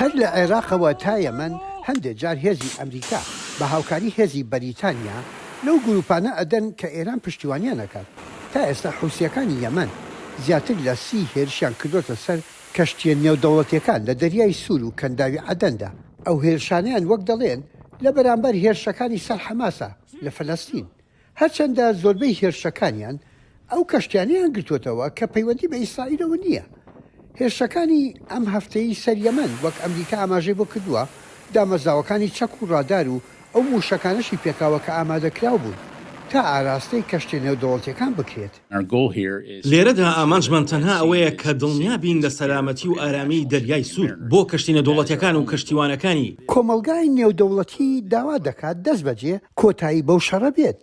هەر لە عێراقەوە تا یەمەن هەندێک جار هێزی ئەمریکا بە هاوکاری هێزی بەریتانیا لەو گروپانە ئەدەن کە ئێران پشتیوانیان نەکات. تا ئێستا حوسیەکانی یەمەن زیاتر لە 30 هێرشیان کردوتە سەر کەشتیە نێودەوڵەتیەکان لە دەریای سوور و کەنداوی عەدەندا. ئەو هێرشانیان وەک دەڵێن لە بەرامبەر هێرشەکانی سەر حەماسە لە فەلەستین. هەرچەندە زۆربەی هێرشەکانیان ئەو کەشتیانیان گرتوتەوە کە پەیوەندی بە ئیسرائیلەوە نییە. هێرشەکانی ئەم هەفتەی سەر یەمەن وەک ئەمریکا ئاماژەی بۆ کردووە دامەزراوەکانی چەک و ڕادار و ئەو موشەکانەشی پێکاوە کە ئامادەکراو بوون تا ئاراستەی کەشتێ نێودەوڵەتیەکان بکرێت. لێرەدا ئامانجمان تەنها ئەوەیە کە دڵنیا بین لە سەلامەتی و ئارامی دەریای سوور بۆ کەشتێ نێودەوڵەتیەکان و کەشتیوانەکانی. کۆمەلگای نێودەوڵەتی داوا دەکات دەست بەجێ کۆتایی بەو شەڕە بێت.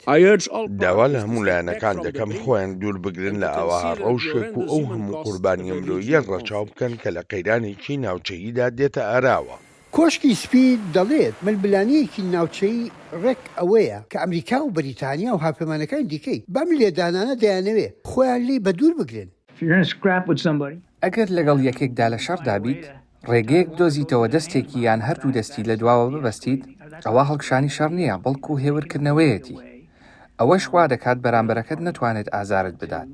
داوا لە هەموو لایەنەکان دەکەم خۆیان دوور بگرن لە ئەوها ڕەوشێک و ئەو هەموو قوربانی مرۆییە ڕەچاو بکەن کە لە قەیرانێکی ناوچەییدا دێتە ئاراوە. کۆشکی سپی دەڵێت ململانەیەکی ناوچەی ڕێک ئەوەیە کە ئەمریکا و بەریتانیا و هاوپەیمانەکانی دیکەی بەم لێدانانە دەیانەوێت خۆیان لی بە دوور بگرن. ئەگەر لەگەڵ یەکێکدا لە شەڕدا بیت ڕێگەیەک دۆزیتەوە دەستێکی یان هەردوو دەستی لە دواوە ببەستیت ئەوە هەڵکشانی شەڕ نییە بەڵکو هێورکردنەوەیەتی. ئەوەش وا دەکات بەرامبەرەکەت نەتوانێت ئازارت بدات.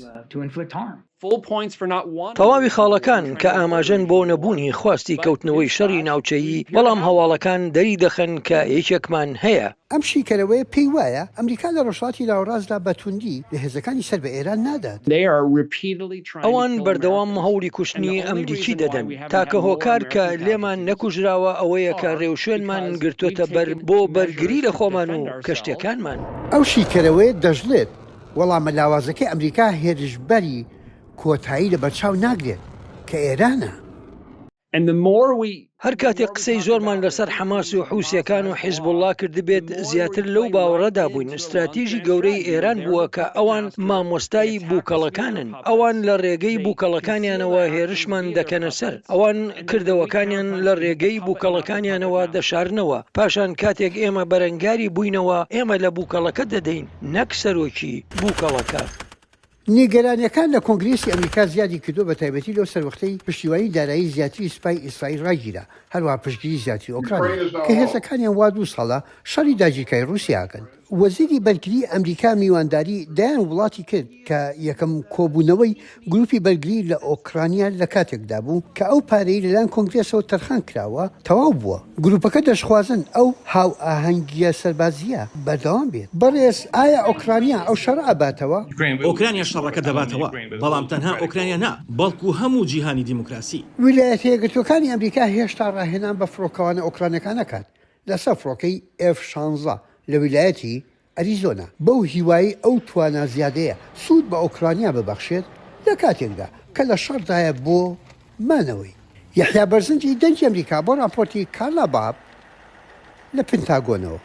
تەواوی خاڵەکان کە ئاماژەن بۆ نەبوونی خواستی کەوتنەوەی شەڕی ناوچەیی بەڵام هەواڵەکان دەری دەخەن کە یەکێکمان هەیە. ئەم شیکەرەوەی پێی وایە ئەمریکا لە ڕۆژهەڵاتی لاوەڕاستدا بەتوندی لە هێزەکانی سەر بە ئێران نادات. ئەوان بەردەوام هەوڵی کوشتنی ئەمریکی دەدەن تاکە هۆکار کە لێمان نەکوژراوە ئەوەیە کە ڕێوشوێنمان گرتوۆتە بۆ بەرگری لە خۆمان و کەشتەکانمان. ئەو شیکەرەوەی دەژڵێت وەڵامە لاوازەکەی ئەمریکا هێرشبەری کۆتایی لە بەرچاو ناگرێت کە ئێرانە. هەر کاتێک قسەی زۆرمان لەسەر حەماس و حوسیەکان و حیزبوڵڵا کردبێت زیاتر لەو باوەڕەدا بووین استراتیژی گەورەی ئێران بووە کە ئەوان مامۆستایی بووکەڵەکانن. ئەوان لە ڕێگەی بووکەڵەکانیانەوە هێرشمان دەکەنە سەر. ئەوان کردەوەکانیان لە ڕێگەی بووکەڵەکانیانەوە دەشارنەوە. پاشان کاتێک ئێمە بەرەنگاری بووینەوە ئێمە لە بووکەڵەکە دەدەین نەک سەرۆکی بووکەڵەکە. نیگەرانیەکان لە کۆنگرێسی ئەمریکا زیادی کردو بە تایبەتی لەو سەروەختەی پشتیوانی دارایی زیاتری سوپای ئیسرائیل ڕاگیرە هەروەها پشتگیری زیاتری ئۆکراینیا کە هێزەکانیان وا 2 ساڵە شەڕی داگیرکاری رووسیاکەن. وەزیری بەرگری ئەمریکا میوانداری دایان وڵاتی کرد کە یەکەم کۆبوونەوەی گروپی بەرگری لە ئۆکرانیا لە کاتێکدا بوو کە ئەو پارەی لەلایەن کۆنگرێسەوە تەرخان کراوە تەواو بووە. گروپەکە دەشخوازن ئەو هاو ئاهەنگیە سەربازیە بەردەوام بێت. بەڕێز ئایا ئۆکرانیا ئەو شەڕە ئەباتەوە؟ ئۆکرانیا شەڕەکە دەباتەوە بەڵام تەنها ئۆکرانیا نا بەڵکو هەموو جیهانی دیموکراسی. ویلایەتە یەکگرتووەکانی ئەمریکا هێشتا ڕاهێنان بە فڕۆکەوانە ئۆکرانەکان نەکات لەسەر فڕۆکەی F-16 لە ویلایەتی ئەریزۆنا بەو هیوایی ئەو توانە زیادەیە سوود بە ئۆکرانیا ببەخشێت لە کاتێکدا کە لە شەڕدایە بۆ مانەوەی. یەحیا بەرزنجی دەنگی ئەمریکا بۆ راپۆرتی کارلا باب لە پنتاگۆنەوە.